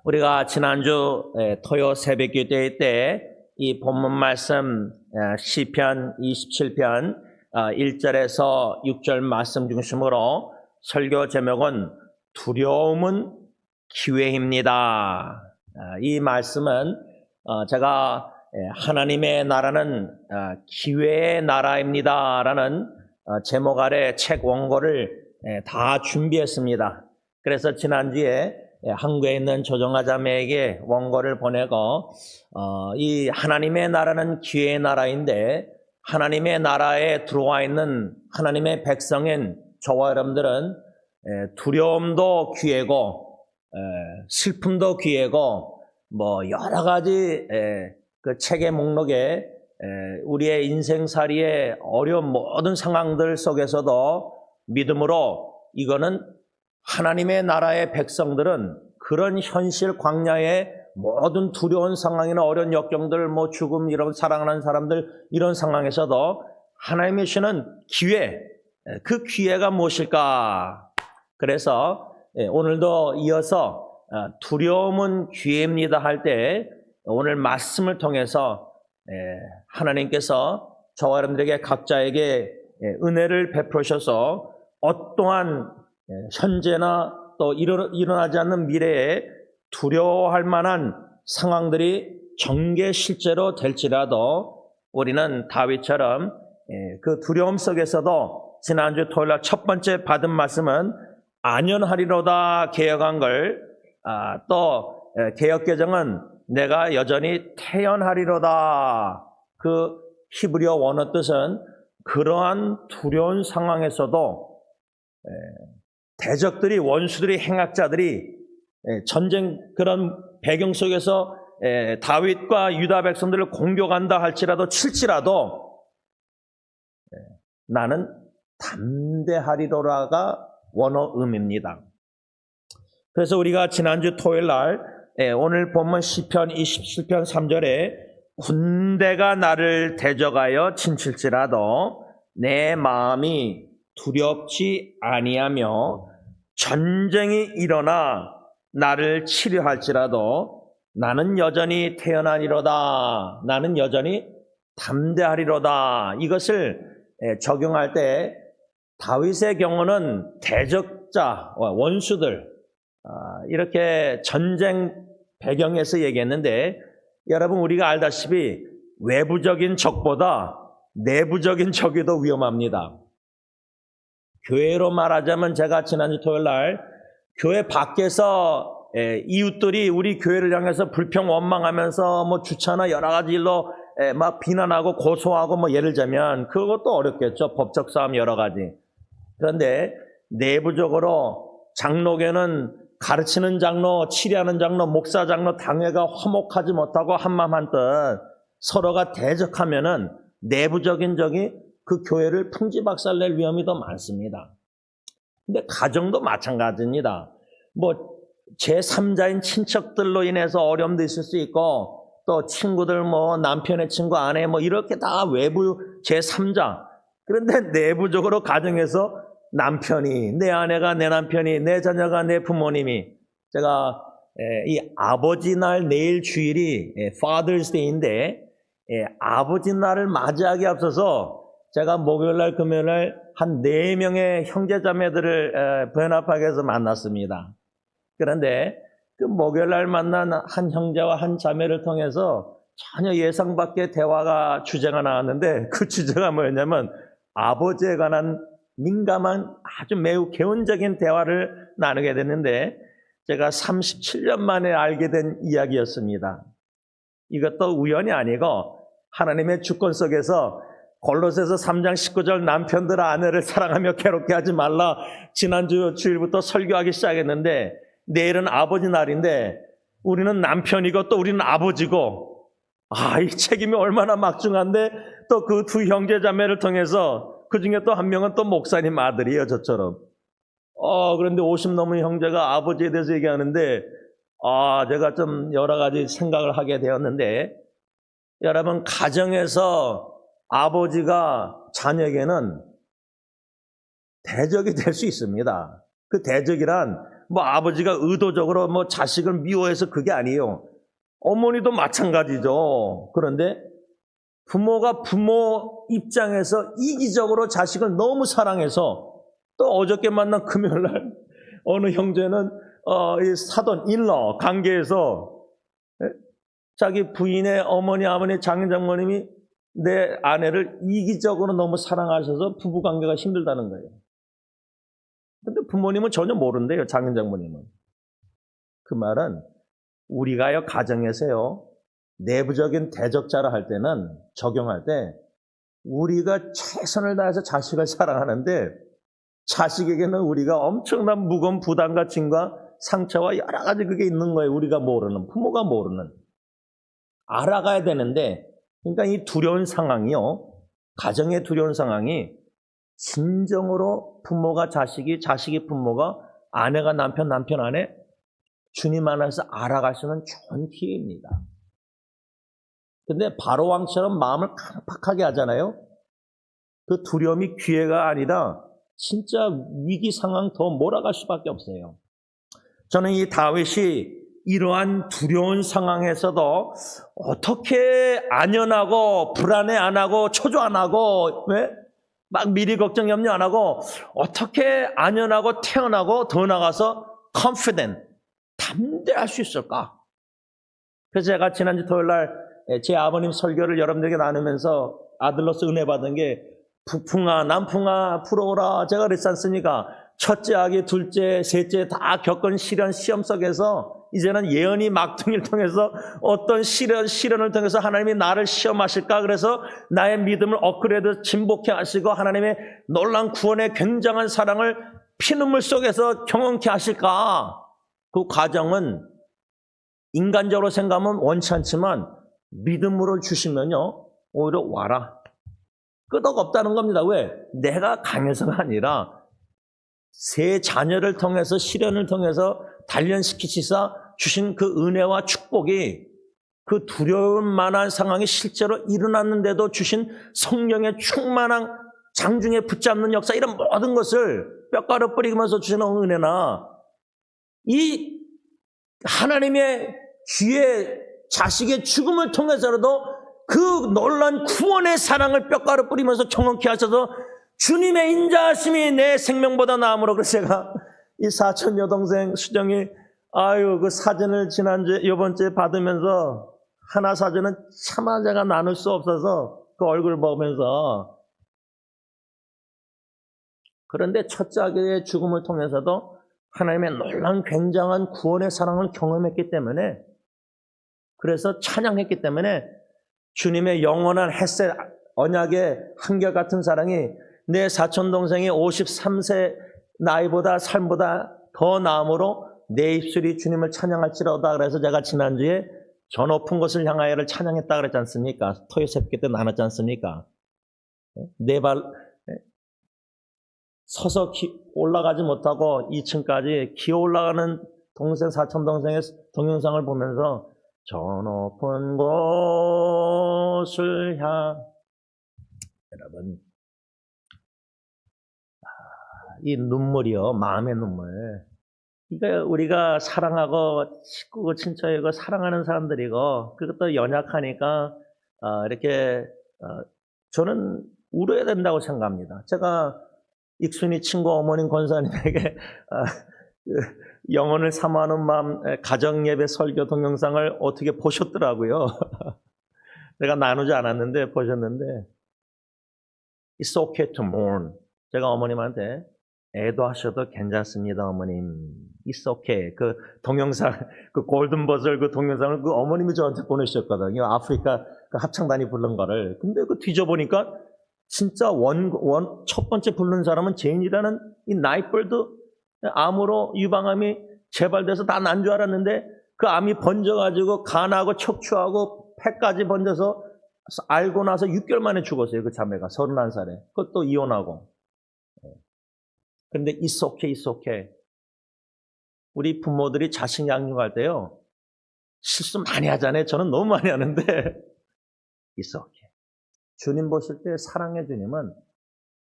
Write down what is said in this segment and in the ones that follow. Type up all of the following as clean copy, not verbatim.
우리가 지난주 토요 새벽기도 때 이 본문 말씀 시편 27편 1절에서 6절 말씀 중심으로 설교 제목은 두려움은 기회입니다. 이 말씀은 제가 하나님의 나라는 기회의 나라입니다 라는 제목 아래 책 원고를 다 준비했습니다. 그래서 지난주에 한국에 있는 조정아 자매에게 원고를 보내고 이 하나님의 나라는 기회의 나라인데 하나님의 나라에 들어와 있는 하나님의 백성인 저와 여러분들은 두려움도 기회고 슬픔도 기회고 뭐 여러 가지 그 책의 목록에 우리의 인생살이의 어려운 모든 상황들 속에서도 믿음으로 이거는 하나님의 나라의 백성들은 그런 현실 광야의 모든 두려운 상황이나 어려운 역경들, 뭐 죽음, 이런 사랑하는 사람들 이런 상황에서도 하나님이 주시는 기회, 그 기회가 무엇일까? 그래서 오늘도 이어서 두려움은 기회입니다 할 때 오늘 말씀을 통해서 하나님께서 저와 여러분들에게 각자에게 은혜를 베푸셔서 어떠한 현재나 또 일어나지 않는 미래에 두려워할 만한 상황들이 전개 실제로 될지라도 우리는 다윗처럼 그 두려움 속에서도 지난주 토요일날 첫 번째 받은 말씀은 안연하리로다 개혁한 걸 또 개혁개정은 내가 여전히 태연하리로다 그 히브리어 원어 뜻은 그러한 두려운 상황에서도 대적들이 원수들이 행악자들이 전쟁 그런 배경 속에서 다윗과 유다 백성들을 공격한다 할지라도 칠지라도 나는 담대하리로라가 원어 의미입니다. 그래서 우리가 지난주 토요일 날 오늘 본문 시편 27편 3절에 군대가 나를 대적하여 친칠지라도 내 마음이 두렵지 아니하며 전쟁이 일어나 나를 치료할지라도 나는 여전히 태어나리로다. 나는 여전히 담대하리로다. 이것을 적용할 때 다윗의 경우는 대적자, 원수들 이렇게 전쟁 배경에서 얘기했는데 여러분 우리가 알다시피 외부적인 적보다 내부적인 적이 더 위험합니다. 교회로 말하자면 제가 지난주 토요일 날 교회 밖에서 이웃들이 우리 교회를 향해서 불평 원망하면서 뭐 주차나 여러 가지 일로 막 비난하고 고소하고 뭐 예를 들자면 그것도 어렵겠죠. 법적 싸움 여러 가지. 그런데 내부적으로 장로교는 가르치는 장로, 치료하는 장로, 목사 장로, 당회가 화목하지 못하고 한마음 한뜻 서로가 대적하면은 내부적인 적이 그 교회를 풍지박살낼 위험이 더 많습니다. 근데 가정도 마찬가지입니다. 뭐 제3자인 친척들로 인해서 어려움도 있을 수 있고 또 친구들 뭐 남편의 친구 아내 뭐 이렇게 다 외부 제3자. 그런데 내부적으로 가정에서 남편이 내 아내가 내 남편이 내 자녀가 내 부모님이 제가 이 아버지 날 내일 주일이 Father's Day인데 아버지 날을 맞이하기 앞서서 제가 목요일날 금요일날 한 4명의 형제자매들을 부연합하게해서 만났습니다. 그런데 그 목요일날 만난 한 형제와 한 자매를 통해서 전혀 예상 밖의 대화가 주제가 나왔는데 그 주제가 뭐였냐면 아버지에 관한 민감한 아주 매우 개운적인 대화를 나누게 됐는데 제가 37년 만에 알게 된 이야기였습니다. 이것도 우연이 아니고 하나님의 주권 속에서 골로새서 3장 19절 남편들 아내를 사랑하며 괴롭게 하지 말라 지난주 주일부터 설교하기 시작했는데 내일은 아버지 날인데 우리는 남편이고 또 우리는 아버지고 이 책임이 얼마나 막중한데 또 그 두 형제 자매를 통해서 그 중에 또 한 명은 또 목사님 아들이에요 저처럼 그런데 50 넘은 형제가 아버지에 대해서 얘기하는데 제가 좀 여러 가지 생각을 하게 되었는데 여러분 가정에서 아버지가 자녀에게는 대적이 될 수 있습니다. 그 대적이란 뭐 아버지가 의도적으로 뭐 자식을 미워해서 그게 아니에요. 어머니도 마찬가지죠. 그런데 부모가 부모 입장에서 이기적으로 자식을 너무 사랑해서 또 어저께 만난 금요일날 어느 형제는 이 사돈 일러 관계에서 자기 부인의 어머니 아버니 장인장모님이 내 아내를 이기적으로 너무 사랑하셔서 부부관계가 힘들다는 거예요. 근데 부모님은 전혀 모른대요. 장인장모님은. 그 말은 우리가요 가정에서요 내부적인 대적자를 할 때는 적용할 때 우리가 최선을 다해서 자식을 사랑하는데 자식에게는 우리가 엄청난 무거운 부담과 짐과 상처와 여러 가지 그게 있는 거예요. 우리가 모르는, 부모가 모르는. 알아가야 되는데, 그러니까 이 두려운 상황이요, 가정의 두려운 상황이 진정으로 부모가 자식이, 자식이 부모가, 아내가 남편, 남편 아내, 주님 안에서 알아갈 수 있는 좋은 기회입니다. 근데 바로왕처럼 마음을 강팍하게 하잖아요. 그 두려움이 기회가 아니라 진짜 위기 상황 더 몰아갈 수밖에 없어요. 저는 이 다윗이 이러한 두려운 상황에서도 어떻게 안연하고 불안해 안 하고 초조 안 하고 왜? 막 미리 걱정 염려 안 하고 어떻게 안연하고 태어나고 더 나가서 confident, 담대할 수 있을까? 그래서 제가 지난주 토요일날 제 아버님 설교를 여러분들에게 나누면서 아들로서 은혜 받은 게 부풍아 남풍아 불어오라 제가 그랬지 않습니까? 첫째 아기 둘째 셋째 다 겪은 시련 시험 속에서 이제는 예언이 막둥이를 통해서 어떤 시련을 통해서 하나님이 나를 시험하실까? 그래서 나의 믿음을 업그레이드 진복해 하시고 하나님의 놀라운 구원의 굉장한 사랑을 피눈물 속에서 경험케 하실까? 그 과정은 인간적으로 생각하면 원치 않지만 믿음으로 주시면요 오히려 와라. 끄덕없다는 겁니다. 왜? 내가 강해서가 아니라 세 자녀를 통해서 시련을 통해서 단련시키시사 주신 그 은혜와 축복이 그 두려울 만한 상황이 실제로 일어났는데도 주신 성령의 충만한 장중에 붙잡는 역사 이런 모든 것을 뼈가루 뿌리면서 주시는 은혜나 이 하나님의 귀에 자식의 죽음을 통해서라도 그 놀란 구원의 사랑을 뼈가루 뿌리면서 경험케 하셔서 주님의 인자하심이 내 생명보다 나음으로 그래서 제가 이 사촌 여동생 수정이 아유 그 사진을 지난주에 이번주에 받으면서 하나 사진은 차마 제가 나눌 수 없어서 그 얼굴 보면서 그런데 첫째 아기의 죽음을 통해서도 하나님의 놀란 굉장한 구원의 사랑을 경험했기 때문에 그래서 찬양했기 때문에 주님의 영원한 햇셋 언약의 한결같은 사랑이 내 사촌동생이 53세 나이보다 삶보다 더 나음으로 내 입술이 주님을 찬양할지로다. 그래서 제가 지난주에 저 높은 곳을 향하여를 찬양했다 그랬지 않습니까? 토요 새벽 때 나눴지 않습니까? 내 발 서서 올라가지 못하고 2층까지 기어 올라가는 동생 사촌동생의 동영상을 보면서 저 높은 곳을 여러분 이 눈물이요 마음의 눈물 이거 우리가 사랑하고 식구고 친척이고 사랑하는 사람들이고 그것도 연약하니까 이렇게 저는 울어야 된다고 생각합니다. 제가 익순이 친구 어머님 권사님에게 영혼을 사모하는 마음 가정예배 설교 동영상을 어떻게 보셨더라고요. 내가 나누지 않았는데 보셨는데 It's okay to mourn. 제가 어머님한테 애도하셔도 괜찮습니다 어머님. It's okay. 그 동영상 그 골든버즐 그 동영상을 그 어머님이 저한테 보내주셨거든요. 아프리카 그 합창단이 부른 거를. 근데 그 뒤져보니까 진짜 첫 번째 부른 사람은 제인이라는 이 나이벌드 암으로 유방암이 재발돼서 다 난 줄 알았는데 그 암이 번져가지고 간하고 척추하고 폐까지 번져서 알고 나서 6개월 만에 죽었어요. 그 자매가 31살에. 그것도 이혼하고. 그런데 it's okay, it's okay. 우리 부모들이 자식 양육할 때요. 실수 많이 하잖아요. 저는 너무 많이 하는데 it's okay. 주님 보실 때 사랑의 주님은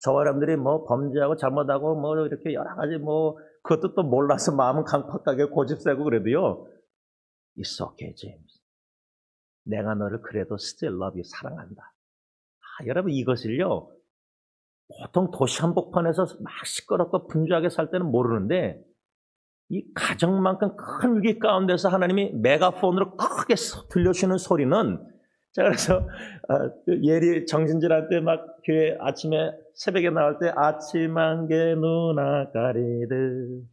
저와 여러분들이 뭐 범죄하고 잘못하고 뭐 이렇게 여러 가지 뭐 그것도 또 몰라서 마음은 강팍하게 고집세고 그래도요. It's okay, James. 내가 너를 그래도 still love you, 사랑한다. 여러분 이것을요. 보통 도시 한복판에서 막 시끄럽고 분주하게 살 때는 모르는데 이 가정만큼 큰 위기 가운데서 하나님이 메가폰으로 크게 들려주는 소리는 자 그래서 예리 정신질할 때 막 교회 아침에 새벽에 나올 때 아침 안개 누나 가리듯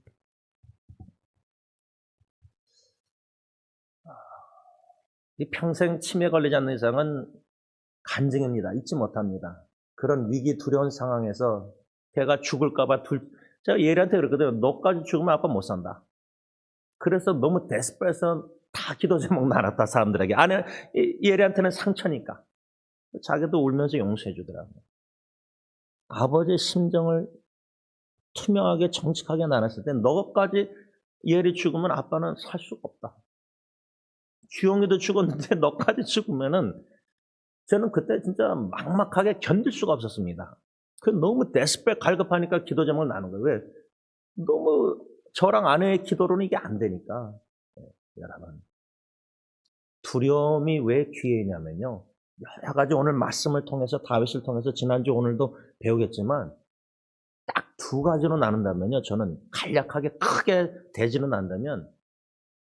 이 평생 치매 걸리지 않는 이상은 간증입니다. 잊지 못합니다. 그런 위기 두려운 상황에서 걔가 죽을까봐 제가 예리한테 그랬거든요. 너까지 죽으면 아빠 못 산다. 그래서 너무 데스프레서 다 기도 제목 나눴다 사람들에게. 예리한테는 상처니까. 자기도 울면서 용서해 주더라고요. 아버지의 심정을 투명하게 정직하게 나눴을 때 너까지 예리 죽으면 아빠는 살 수가 없다. 주영이도 죽었는데 너까지 죽으면은 저는 그때 진짜 막막하게 견딜 수가 없었습니다. 너무 데스프레 갈급하니까 기도 제목을 나눈 거예요. 왜? 너무 저랑 아내의 기도로는 이게 안 되니까. 여러분 두려움이 왜 귀해냐면요. 여러 가지 오늘 말씀을 통해서 다윗을 통해서 지난주 오늘도 배우겠지만 딱 두 가지로 나눈다면요. 저는 간략하게 크게 대지는 않다면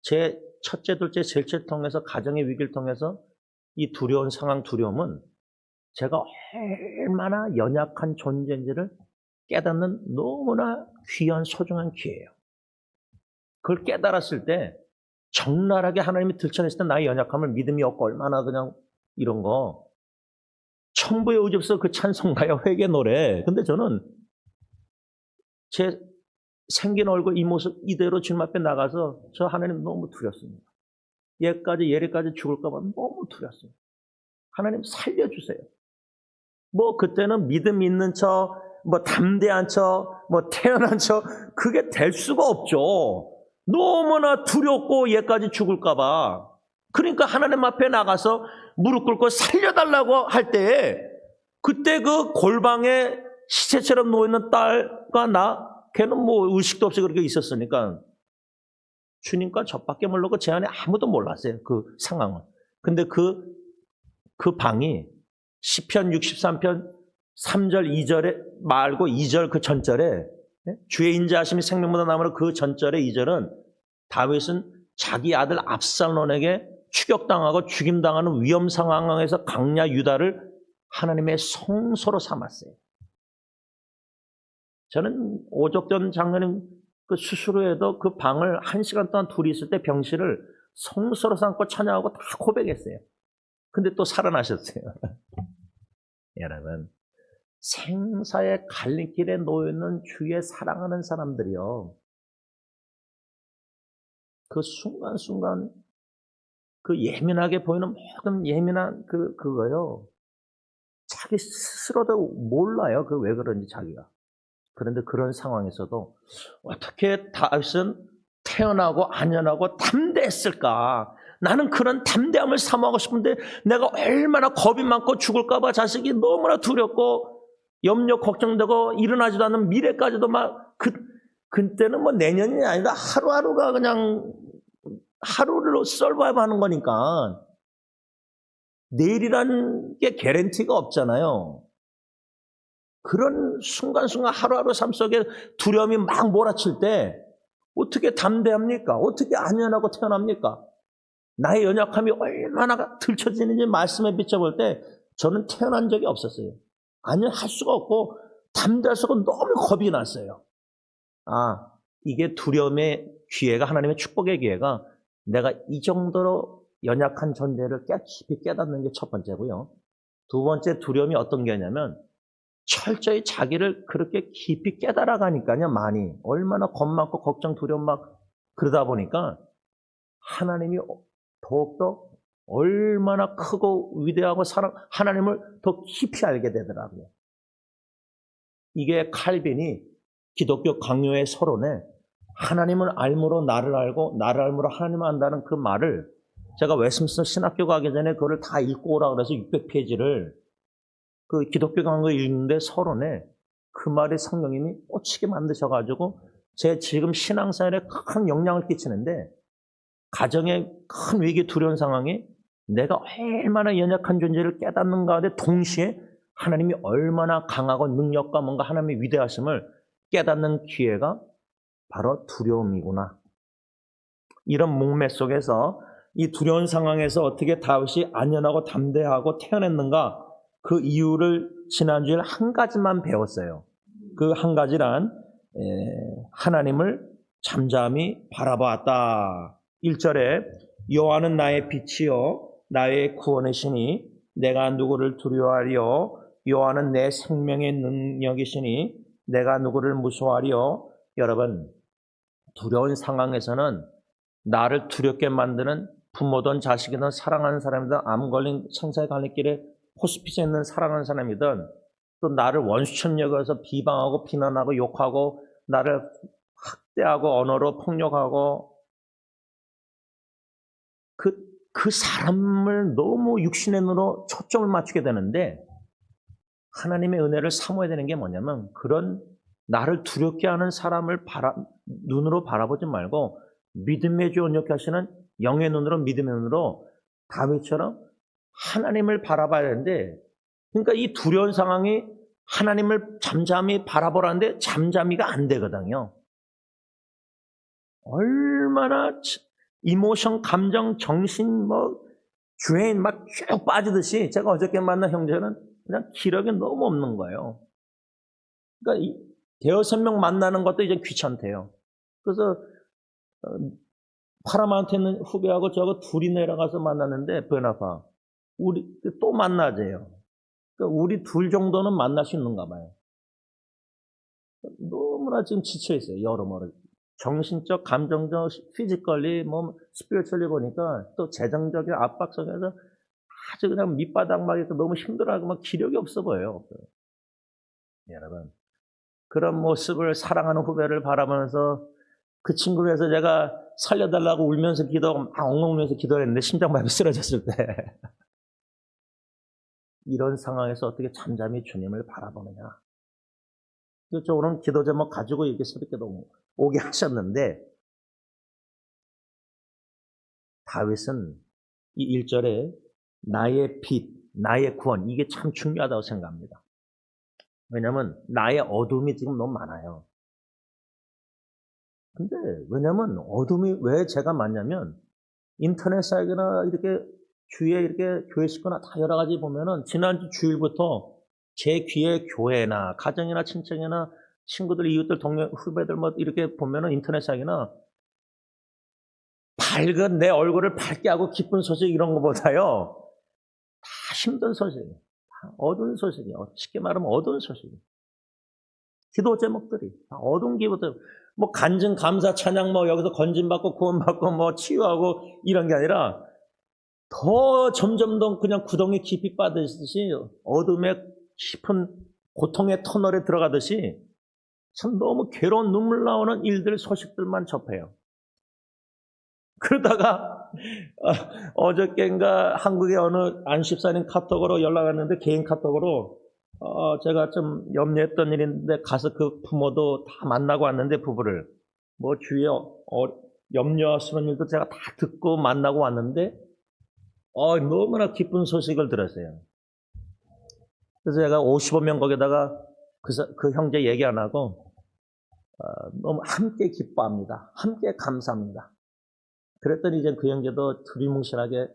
제 첫째, 둘째, 셋째를 통해서 가정의 위기를 통해서 이 두려운 상황 두려움은 제가 얼마나 연약한 존재인지를 깨닫는 너무나 귀한 소중한 기회예요. 그걸 깨달았을 때 적나라하게 하나님이 들춰냈을 때 나의 연약함을 믿음이 없고 얼마나 그냥 이런 거 천부의 의지 없어 그 찬송가야 회개 노래. 근데 저는 제 생긴 얼굴 이 모습 이대로 주님 앞에 나가서 저 하나님 너무 두렵습니다. 예리까지 죽을까 봐 너무 두렵습니다. 하나님 살려주세요. 뭐 그때는 믿음 있는 척, 뭐 담대한 척, 뭐 태어난 척 그게 될 수가 없죠. 너무나 두렵고 얘까지 죽을까 봐. 그러니까 하나님 앞에 나가서 무릎 꿇고 살려달라고 할 때에 그때 그 골방에 시체처럼 누워있는 딸과 걔는 뭐 의식도 없이 그렇게 있었으니까 주님과 저밖에 모르고 제 안에 아무도 몰랐어요. 그 상황을. 근데 그 방이 시편 63편 3절 2절에 말고 2절 그 전절에 주의 인자하심이 생명보다 나무로 그 전절의 2절은 다윗은 자기 아들 압살론에게 추격당하고 죽임당하는 위험 상황에서 강야 유다를 하나님의 성소로 삼았어요. 저는 오적전 장로님 그 수술 후에도 그 방을 1시간 동안 둘이 있을 때 병실을 성소로 삼고 찬양하고 다 고백했어요. 근데 또 살아나셨어요. 여러분 생사의 갈림길에 놓여있는 주의 사랑하는 사람들이요. 그 순간순간 그 예민하게 보이는 모든 예민한 그거요. 자기 스스로도 몰라요. 그 왜 그런지 자기가. 그런데 그런 상황에서도 어떻게 다윗은 태어나고 안연하고 담대했을까? 나는 그런 담대함을 사모하고 싶은데 내가 얼마나 겁이 많고 죽을까 봐 자식이 너무나 두렵고 염려 걱정되고 일어나지도 않는 미래까지도 막 그때는 뭐 내년이 아니라 하루하루가 그냥 하루로 서바이브 하는 거니까 내일이라는 게 개런티가 없잖아요. 그런 순간순간 하루하루 삶 속에 두려움이 막 몰아칠 때 어떻게 담대합니까? 어떻게 안연하고 태어납니까? 나의 연약함이 얼마나 들춰지는지 말씀에 비춰볼 때 저는 태어난 적이 없었어요. 안연할 수가 없고 담대할 수가 없고 너무 겁이 났어요. 이게 두려움의 기회가 하나님의 축복의 기회가 내가 이 정도로 연약한 존재를 깊이 깨닫는 게 첫 번째고요. 두 번째 두려움이 어떤 게냐면 철저히 자기를 그렇게 깊이 깨달아가니까요. 많이 얼마나 겁 많고 걱정 두려움 막 그러다 보니까 하나님이 더욱더 얼마나 크고 위대하고 하나님을 더 깊이 알게 되더라고요. 이게 칼빈이 기독교 강요의 서론에 하나님을 알므로 나를 알고 나를 알므로 하나님을 안다는 그 말을 제가 웨스민스터 신학교 가기 전에 그걸 다 읽고 오라 그래서 600페이지를 그 기독교 강요 읽는데 서론에 그 말이 성령님이 꽂히게 만드셔가지고 제 지금 신앙생활에 큰 영향을 끼치는데, 가정의 큰 위기 두려운 상황에 내가 얼마나 연약한 존재를 깨닫는 가운데 동시에 하나님이 얼마나 강하고 능력과 뭔가 하나님의 위대하심을 깨닫는 기회가 바로 두려움이구나. 이런 목매 속에서 이 두려운 상황에서 어떻게 다윗이 안연하고 담대하고 태어났는가, 그 이유를 지난주에 한 가지만 배웠어요. 그 한 가지란 하나님을 잠잠히 바라보았다. 1절에 여호와는 나의 빛이요 나의 구원이시니 내가 누구를 두려워하리요. 여호와는 내 생명의 능력이시니 내가 누구를 무서워하리요. 여러분, 두려운 상황에서는 나를 두렵게 만드는 부모든 자식이든 사랑하는 사람이든 암 걸린 생사의 갈림길에 호스피스에 있는 사랑하는 사람이든 또 나를 원수처럼 여겨서 비방하고 비난하고 욕하고 나를 학대하고 언어로 폭력하고 그 사람을 너무 육신의 눈으로 초점을 맞추게 되는데, 하나님의 은혜를 사모해야 되는 게 뭐냐면 그런 나를 두렵게 하는 사람을 눈으로 바라보지 말고 믿음의 주 온전케 하시는 영의 눈으로, 믿음의 눈으로 다윗처럼 하나님을 바라봐야 되는데, 그러니까 이 두려운 상황이 하나님을 잠잠히 바라보라는데 잠잠히가 안 되거든요. 얼마나 이모션, 감정, 정신, 주행 막 쭉 빠지듯이, 제가 어저께 만난 형제는 그냥 기력이 너무 없는 거예요. 그러니까 대여섯 명 만나는 것도 이제 귀찮대요. 그래서 파라마운트에 있는 후배하고 저하고 둘이 내려가서 만났는데 베나파 우리 또 만나재요. 그러니까 우리 둘 정도는 만날 수 있는가 봐요. 너무나 지금 지쳐 있어요. 여러모로 정신적, 감정적, 피지컬리, 스피리추얼리 보니까 또 재정적인 압박 속에서 아주 그냥 밑바닥 막 너무 힘들어하고 막 기력이 없어 보여요. 여러분, 그런 모습을 사랑하는 후배를 바라보면서 그 친구를 위해서 제가 살려달라고 울면서 기도하고 막 엉엉 울면서 기도를 했는데 심장마비 쓰러졌을 때 이런 상황에서 어떻게 잠잠히 주님을 바라보느냐. 그래서 오늘 기도 제목 가지고 이렇게 새벽기도 오게 하셨는데, 다윗은 이 1절에 나의 빛, 나의 구원, 이게 참 중요하다고 생각합니다. 왜냐하면 나의 어둠이 지금 너무 많아요. 근데 왜냐하면 어둠이 왜 제가 많냐면, 인터넷 사이트나 이렇게 주위에 이렇게 교회 식구나 다 여러 가지 보면은 지난주 주일부터 제 귀에 교회나 가정이나 친척이나 친구들, 이웃들, 동료, 후배들 이렇게 보면은 인터넷 사이트나 밝은 내 얼굴을 밝게 하고 기쁜 소식 이런 것보다요, 다 힘든 소식이에요. 다 어두운 소식이에요. 쉽게 말하면 어두운 소식이에요. 기도 제목들이 다 어두운 기도들, 간증, 감사, 찬양, 여기서 건진받고 구원받고 치유하고 이런 게 아니라 더 점점 더 그냥 구덩이 깊이 빠지듯이 어둠의 깊은 고통의 터널에 들어가듯이 참 너무 괴로운 눈물 나오는 일들, 소식들만 접해요. 그러다가 어저께인가 한국의 어느 안식사님 카톡으로 연락 왔는데, 개인 카톡으로 제가 좀 염려했던 일인데 가서 그 부모도 다 만나고 왔는데, 부부를 주위에 염려스러운 일도 제가 다 듣고 만나고 왔는데 너무나 기쁜 소식을 들었어요. 그래서 제가 55명 거기다가 그 형제 얘기 안 하고 너무 함께 기뻐합니다. 함께 감사합니다. 그랬더니 이제 그 형제도 두리뭉실하게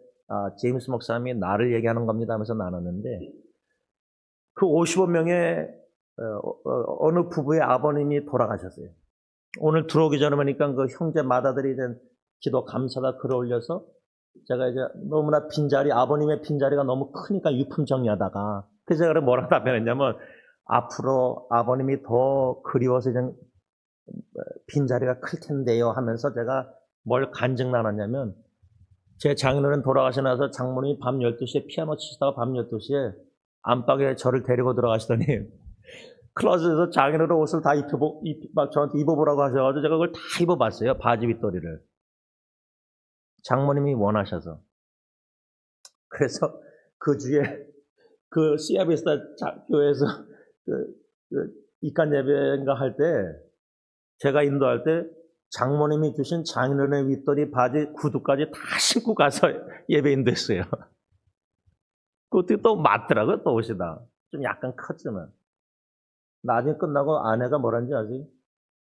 제임스 목사님이 나를 얘기하는 겁니다 하면서 나눴는데, 그 55명의 어느 부부의 아버님이 돌아가셨어요. 오늘 들어오기 전에 보니까 그 형제 맏아들이 이제 기도 감사다 글을 올려서, 제가 이제 너무나 빈자리, 아버님의 빈자리가 너무 크니까 유품 정리하다가, 그래서 제가 뭐라 답변했냐면, 앞으로 아버님이 더 그리워서 이제 빈자리가 클 텐데요 하면서 제가 뭘 간증 나눴냐면, 제 장인어른 돌아가시고 나서 장모님이 밤 12시에 피아노 치시다가 밤 12시에 안방에 저를 데리고 들어가시더니 클로zet에서 장인어른 옷을 다 막 저한테 입어보라고 하셔가지고 제가 그걸 다 입어봤어요. 바지 윗도리를. 장모님이 원하셔서. 그래서 그 주에 그 시아비스타 교회에서 입간 예배인가 할 때, 제가 인도할 때 장모님이 주신 장인어른의 윗도리, 바지, 구두까지 다 신고 가서 예배 인도했어요. 그것도 또 맞더라고요, 또 옷이다. 좀 약간 컸지만. 나중에 끝나고 아내가 뭐라는지 아지?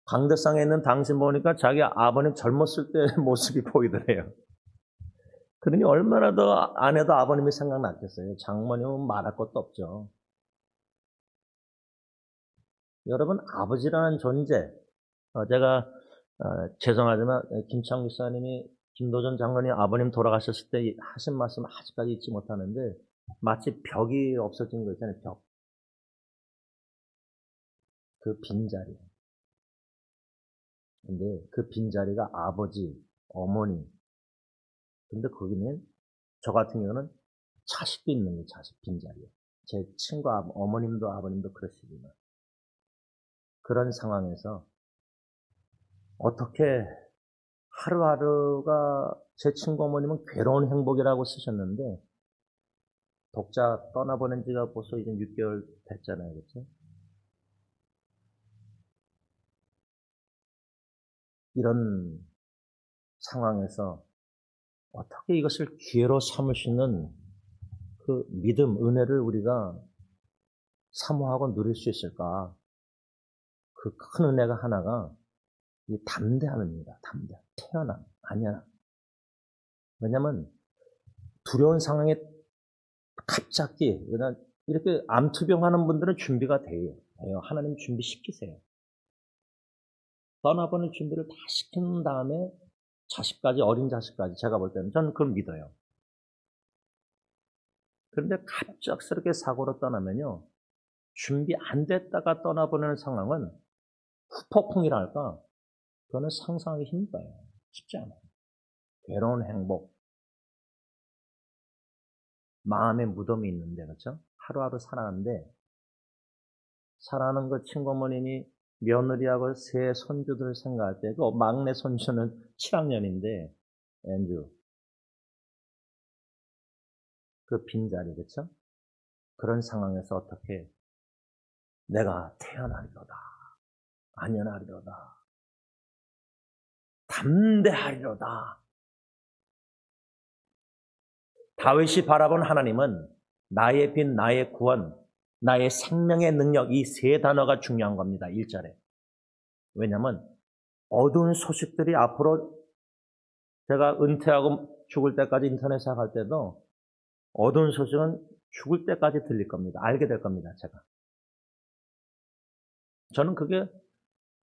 강대상에 있는 당신 보니까 자기 아버님 젊었을 때 모습이 보이더래요. 그러니 얼마나 더 아내도 아버님이 생각났겠어요. 장모님은 말할 것도 없죠. 여러분, 아버지라는 존재, 제가 죄송하지만 김창 목사님이 김도전 장로님 아버님 돌아가셨을 때 하신 말씀 아직까지 잊지 못하는데, 마치 벽이 없어진 거 있잖아요. 벽. 그 빈자리. 근데 그 빈자리가 아버지, 어머니. 근데 거기는 저 같은 경우는 자식도 있는 게 자식 빈자리예요. 제 친구 어머님도 아버님도 그러시지만, 그런 상황에서 어떻게 하루하루가, 제 친구 어머님은 괴로운 행복이라고 쓰셨는데, 독자 떠나보낸 지가 벌써 이제 6개월 됐잖아요. 그렇죠? 이런 상황에서 어떻게 이것을 기회로 삼을 수 있는 그 믿음, 은혜를 우리가 사모하고 누릴 수 있을까? 그 큰 은혜가 하나가 이 담대함입니다. 담대함. 태어남. 아니야. 왜냐면 두려운 상황에 갑자기, 그냥 이렇게 암투병 하는 분들은 준비가 돼요. 하나님 준비시키세요. 떠나보는 준비를 다 시킨 다음에 자식까지, 어린 자식까지, 제가 볼 때는 저는 그걸 믿어요. 그런데 갑작스럽게 사고로 떠나면요, 준비 안 됐다가 떠나보내는 상황은 후폭풍이랄까, 그거는 상상하기 힘들어요. 쉽지 않아요. 괴로운 행복, 마음의 무덤이 있는데, 그렇죠? 하루하루 살아가는데, 살아가는 그 친구어머님이 며느리하고 세 손주들을 생각할 때, 그 막내 손주는 7학년인데, 앤주. 그 빈자리, 그렇죠? 그런 상황에서 어떻게 내가 태어나리로다, 안연하리로다, 담대하리로다. 다윗이 바라본 하나님은 나의 빛, 나의 구원, 나의 생명의 능력, 이 세 단어가 중요한 겁니다. 1절에. 왜냐하면 어두운 소식들이 앞으로, 제가 은퇴하고 죽을 때까지 인터넷 사역할 때도 어두운 소식은 죽을 때까지 들릴 겁니다. 알게 될 겁니다. 제가. 저는 그게,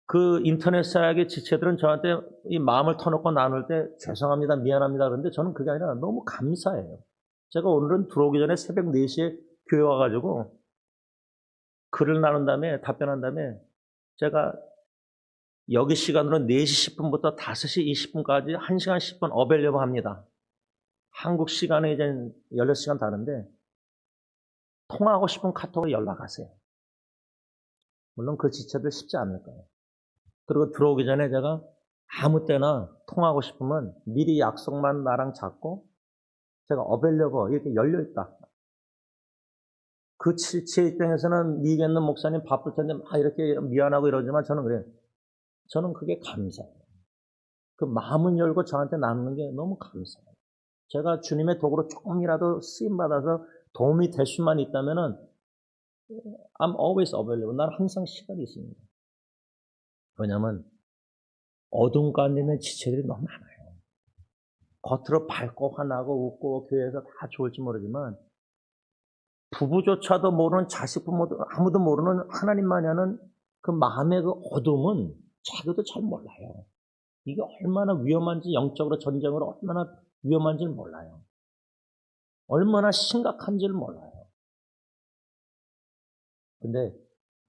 그 인터넷 사역의 지체들은 저한테 이 마음을 터놓고 나눌 때 죄송합니다, 미안합니다. 그런데 저는 그게 아니라 너무 감사해요. 제가 오늘은 들어오기 전에 새벽 4시에 교회 와가지고 글을 나눈 다음에, 답변한 다음에, 제가 여기 시간으로 4시 10분부터 5시 20분까지 1시간 10분 어벨려고 합니다. 한국 시간에 이제 16시간 다른데, 통화하고 싶은 카톡으로 연락하세요. 물론 그 지체들 쉽지 않을 거예요. 그리고 들어오기 전에 제가 아무 때나 통화하고 싶으면 미리 약속만 나랑 잡고, 제가 어벨려고 이렇게 열려있다. 그 지체 입장에서는 미겠는 목사님 바쁠 텐데 막 이렇게 미안하고 이러지만 저는 그래요. 저는 그게 감사해요. 그 마음은 열고 저한테 나누는 게 너무 감사해요. 제가 주님의 도구로 조금이라도 쓰임받아서 도움이 될 수만 있다면은 I'm always available. 나는 항상 시간이 있습니다. 왜냐면 어둠 가운데 있는 지체들이 너무 많아요. 겉으로 밝고 환하고 웃고 교회에서 다 좋을지 모르지만, 부부조차도 모르는, 자식 부모도 아무도 모르는 하나님만이 아는 그 마음의 그 어둠은 자기도 잘 몰라요. 이게 얼마나 위험한지, 영적으로 전쟁으로 얼마나 위험한지를 몰라요. 얼마나 심각한지를 몰라요. 근데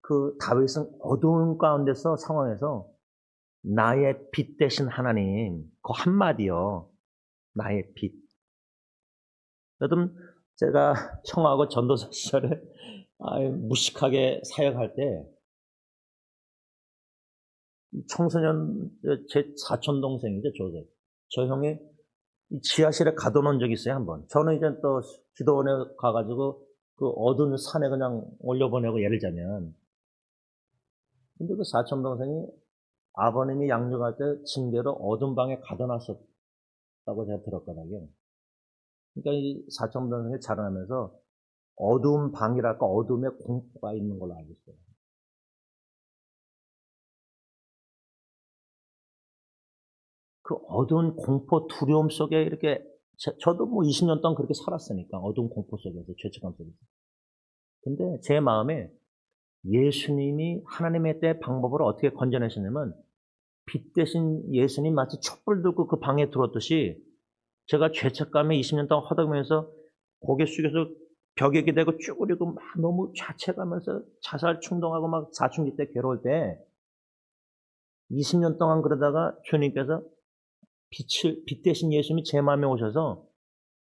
그 다윗은 어두운 가운데서, 상황에서 나의 빛 되신 하나님, 그 한마디요. 나의 빛. 여러분, 제가 청하고 전도사 시절에 무식하게 사역할 때, 청소년, 제 사촌 동생이죠, 조셉. 저 형이 지하실에 가둬놓은 적이 있어요, 한번. 저는 이제 또 기도원에 가가지고 그 어두운 산에 그냥 올려보내고, 예를 들자면 근데 그 사촌 동생이 아버님이 양육할 때 징계로 어두운 방에 가둬놨었다고 제가 들었거든요. 그러니까 이 사촌 동생이 자라나면서 어두운 방이랄까 어둠의 공포가 있는 걸로 알고 있어요. 그 어두운 공포 두려움 속에 이렇게 저도 뭐 20년 동안 그렇게 살았으니까 어두운 공포 속에서 죄책감 속에서. 근데 제 마음에 예수님이 하나님의 때 방법으로 어떻게 건져내셨냐면 빛 대신 예수님 마치 촛불 들고 그 방에 들어왔듯이 제가 죄책감에 20년 동안 허덕이면서 고개 숙여서 벽에 기대고 쭈그리고 막 너무 자책하면서 자살 충동하고 막 사춘기 때 괴로울 때 20년 동안 그러다가 주님께서 빛 대신 예수님이 제 마음에 오셔서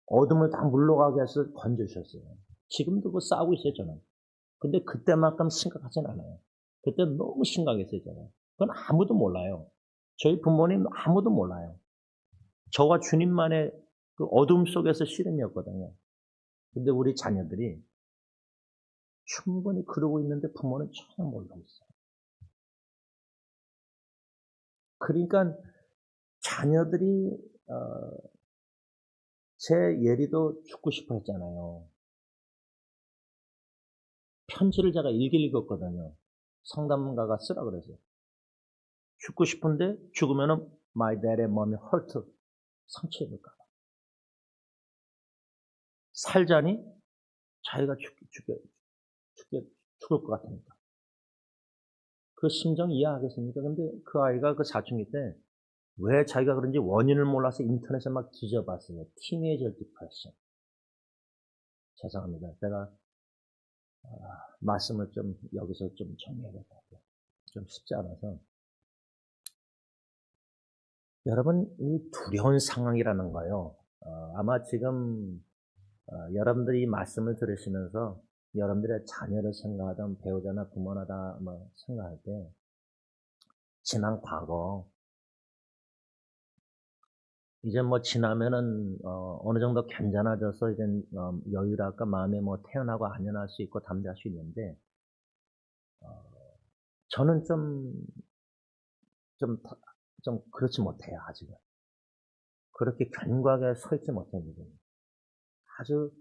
어둠을 다 물러가게 해서 건져주셨어요. 지금도 그 싸우고 있어요, 저는. 근데 그때만큼 심각하진 않아요. 그때 너무 심각했어요, 제가. 그건 아무도 몰라요. 저희 부모님 아무도 몰라요. 저와 주님만의 그 어둠 속에서 시름이었거든요. 근데 우리 자녀들이 충분히 그러고 있는데 부모는 전혀 모르고 있어요. 그러니까 자녀들이 제 예리도 죽고 싶어 했잖아요. 편지를 제가 읽었거든요. 상담가가 쓰라 그래서. 죽고 싶은데 죽으면은 my dad and mommy hurt. 상처 입을까 봐. 살자니 자기가 죽을 것 같으니까. 그 심정 이해하겠습니까? 근데 그 아이가 그 사춘기 때 왜 자기가 그런지 원인을 몰라서 인터넷에 막 뒤져봤어요. 티네이저 디프레션. 죄송합니다. 제가 말씀을 좀 여기서 좀 정리해야겠다. 좀 쉽지 않아서. 여러분, 이 두려운 상황이라는 거요. 아마 지금 여러분들이 이 말씀을 들으시면서 여러분들의 자녀를 생각하든 배우자나 부모나 다 생각할 때 지난 과거 이제 뭐 지나면은 어느 정도 괜찮아져서 이제 여유랄까 마음에 뭐 태어나고 안연할 수 있고 담대할 수 있는데 저는 좀, 좀 그렇지 못해요 아직은. 그렇게 견고하게 서 있지 못해요 지금. 아주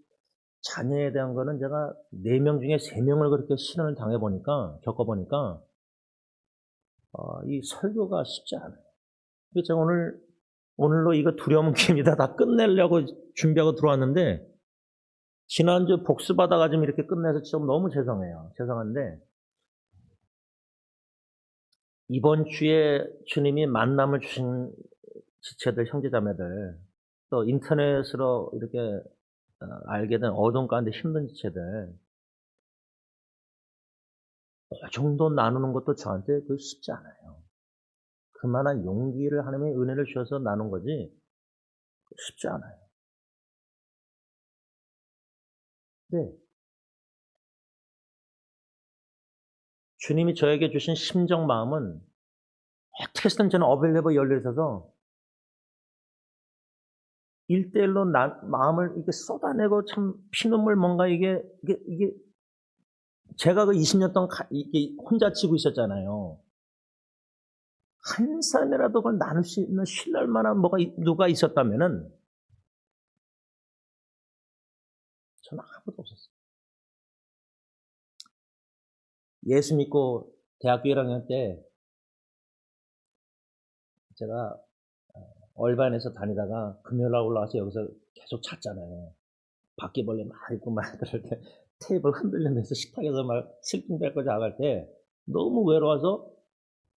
자녀에 대한 거는 제가 4명 중에 3명을 그렇게 실현을 당해보니까 겪어보니까 이 설교가 쉽지 않아요. 그래서 제가 오늘로 이거 두려움은 깁니다. 다 끝내려고 준비하고 들어왔는데 지난주 복수받아가 지고 이렇게 끝내서 좀 너무 죄송해요. 죄송한데 이번 주에 주님이 만남을 주신 지체들, 형제자매들 또 인터넷으로 이렇게 알게 된 어둠 가운데 힘든 지체들 그 정도 나누는 것도 저한테 쉽지 않아요. 그만한 용기를 하나님의 은혜를 주셔서 나눈 거지 쉽지 않아요. 네. 주님이 저에게 주신 심정 마음은 어떻게 해서든 저는 어벨레버 열려 있어서 1대1로 마음을 이렇게 쏟아내고 참 피눈물 뭔가 이게 제가 그 20년 동안 이게 혼자 치고 있었잖아요. 한 사람이라도 그걸 나눌 수 있는 신뢰할 만한 누가 있었다면은 저는 아무도 없었어요. 예수 믿고 대학교 1학년 때 제가 얼반에서 다니다가 금요일날 올라와서 여기서 계속 잤잖아요. 바퀴벌레 막 있고 막 그럴 때 테이블 흔들리면서 식탁에서 막 슬픔 뱉고 자갈 때 너무 외로워서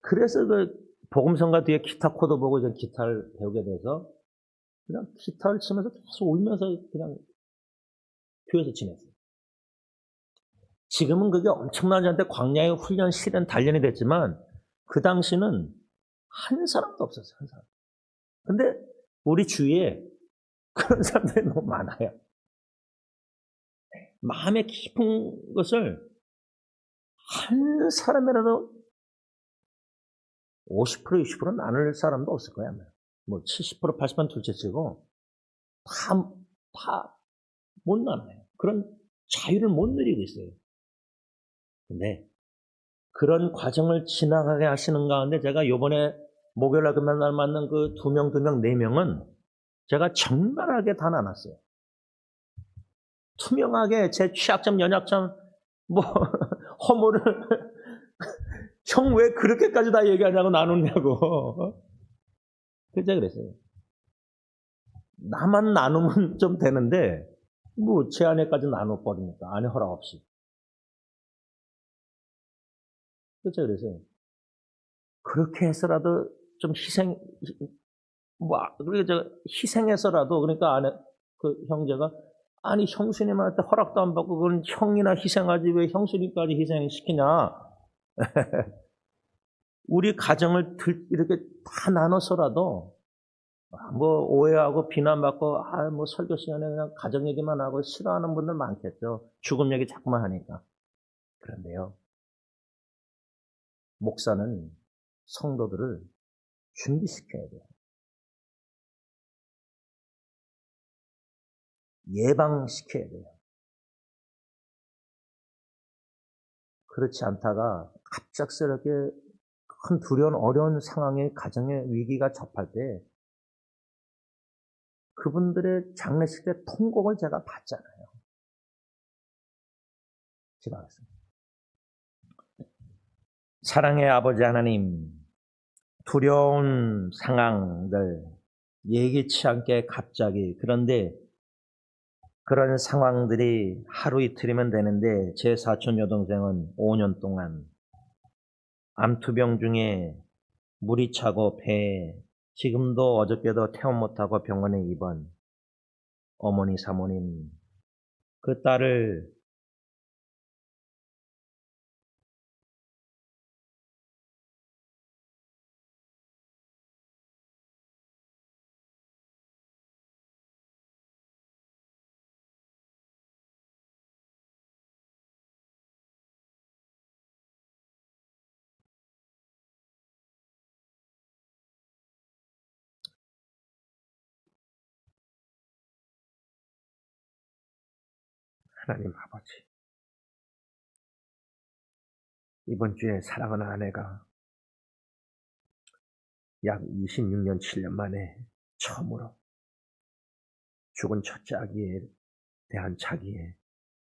그래서 그 복음성가 뒤에 기타 코드 보고 이제 기타를 배우게 돼서 그냥 기타를 치면서 계속 울면서 그냥 교회에서 지냈어요. 지금은 그게 엄청난 저한테 광야의 훈련, 실현, 단련이 됐지만 그 당시는 한 사람도 없었어요. 한 사람. 근데 우리 주위에 그런 사람들이 너무 많아요. 마음의 깊은 것을 한 사람이라도 50%, 60% 나눌 사람도 없을 거야. 뭐 70%, 80% 둘째치고 다 못 나눠요. 그런 자유를 못 누리고 있어요. 근데 그런 과정을 지나가게 하시는 가운데 제가 요번에 목요일날 금요일날 만난 그 2명, 4명은 제가 적나라하게 다 나눴어요. 투명하게 제 취약점, 연약점, 뭐 허물을 형 왜 그렇게까지 다 얘기하냐고 나누냐고. 그때 그랬어요. 나만 나누면 좀 되는데 뭐 제 아내까지 나눠버리니까 아내 허락 없이. 그때 그랬어요. 그렇게 해서라도 좀 희생해서라도, 그러니까 아내, 그 형제가, 아니, 형수님한테 허락도 안 받고, 그건 형이나 희생하지, 왜 형수님까지 희생시키냐. 우리 가정을 이렇게 다 나눠서라도, 뭐, 오해하고 비난받고, 뭐, 설교 시간에 그냥 가정 얘기만 하고 싫어하는 분들 많겠죠. 죽음 얘기 자꾸만 하니까. 그런데요, 목사는 성도들을 준비시켜야 돼요. 예방시켜야 돼요. 그렇지 않다가 갑작스럽게 큰 두려운 어려운 상황에 가정의 위기가 접할 때 그분들의 장례식 때 통곡을 제가 받잖아요. 기도하겠습니다. 사랑의 아버지 하나님, 두려운 상황들, 예기치 않게 갑자기, 그런데 그런 상황들이 하루 이틀이면 되는데 제 사촌 여동생은 5년 동안 암투병 중에 물이 차고 배에, 지금도 어저께도 퇴원 못하고 병원에 입원. 어머니, 사모님, 그 딸을 하나님 아버지, 이번 주에 사랑하는 아내가 약 26년 7년 만에 처음으로 죽은 첫째 아기에 대한 자기의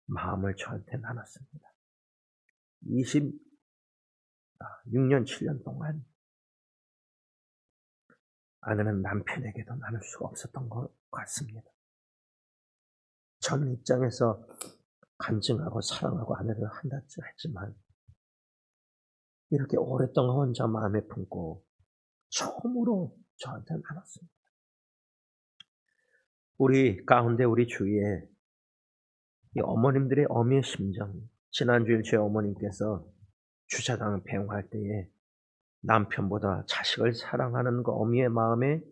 마음을 저한테 나눴습니다. 26년 7년 동안 아내는 남편에게도 나눌 수가 없었던 것 같습니다. 전 입장에서 간증하고 사랑하고 아내를 한다지 했지만 이렇게 오랫동안 혼자 마음에 품고 처음으로 저한테 나눴습니다. 우리 가운데, 우리 주위에 이 어머님들의 어미의 심정, 지난주에 제 어머님께서 주차장 배웅할 때에 남편보다 자식을 사랑하는 그 어미의 마음에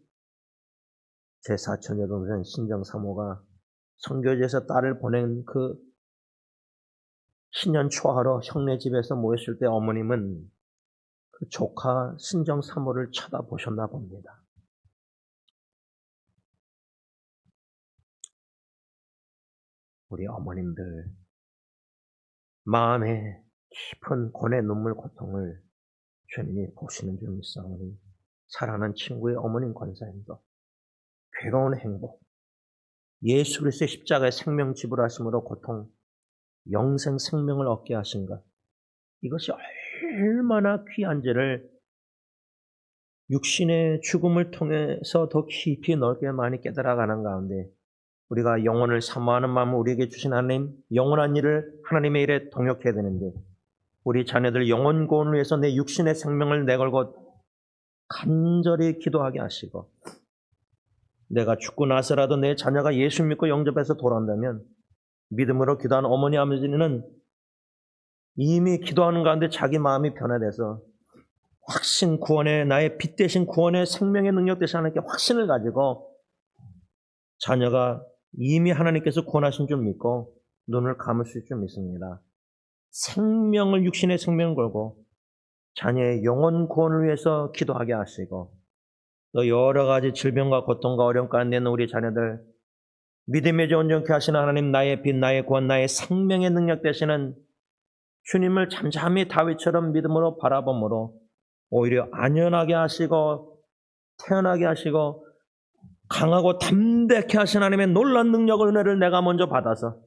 제 사촌 여동생 신정 사모가 선교지에서 딸을 보낸 그 신년 초하러 형네 집에서 모였을 때 어머님은 그 조카 신정 사모를 쳐다보셨나 봅니다. 우리 어머님들 마음에 깊은 고뇌, 눈물, 고통을 주님이 보시는 줄 믿사오니 사랑하는 친구의 어머님 권사님도 괴로운 행복, 예수 그리스도의 십자가의 생명 지불하심으로 고통, 영생 생명을 얻게 하신 것, 이것이 얼마나 귀한 죄를 육신의 죽음을 통해서 더 깊이 넓게 많이 깨달아가는 가운데 우리가 영혼을 사모하는 마음을 우리에게 주신 하나님, 영원한 일을 하나님의 일에 동역해야 되는데 우리 자녀들 영혼 구원을 위해서 내 육신의 생명을 내걸고 간절히 기도하게 하시고, 내가 죽고 나서라도 내 자녀가 예수 믿고 영접해서 돌아온다면 믿음으로 기도하는 어머니 아버지는 이미 기도하는 가운데 자기 마음이 변화돼서 확신, 구원의, 나의 빛 대신 구원의 생명의 능력 대신 하나님께 확신을 가지고 자녀가 이미 하나님께서 구원하신 줄 믿고 눈을 감으실 줄 믿습니다. 생명을, 육신의 생명을 걸고 자녀의 영혼 구원을 위해서 기도하게 하시고, 또 여러 가지 질병과 고통과 어려움 가운데 있는 우리 자녀들 믿음의 온전케 하시는 하나님, 나의 빛, 나의 구원, 나의 생명의 능력 되시는 주님을 잠잠히 다윗처럼 믿음으로 바라봄으로 오히려 안연하게 하시고 태어나게 하시고 강하고 담대케 하신 하나님의 놀라운 능력을 은혜를 내가 먼저 받아서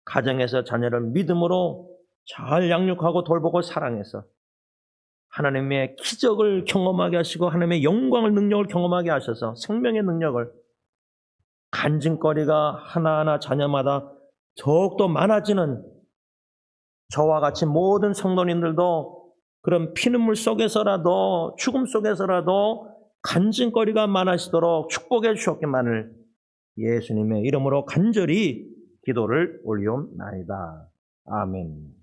가정에서 자녀를 믿음으로 잘 양육하고 돌보고 사랑해서 하나님의 기적을 경험하게 하시고 하나님의 영광을 능력을 경험하게 하셔서 생명의 능력을 간증거리가 하나하나 자녀마다 더욱더 많아지는 저와 같이 모든 성도님들도 그런 피눈물 속에서라도 죽음 속에서라도 간증거리가 많아지도록 축복해 주셨기만을 예수님의 이름으로 간절히 기도를 올리옵나이다. 아멘.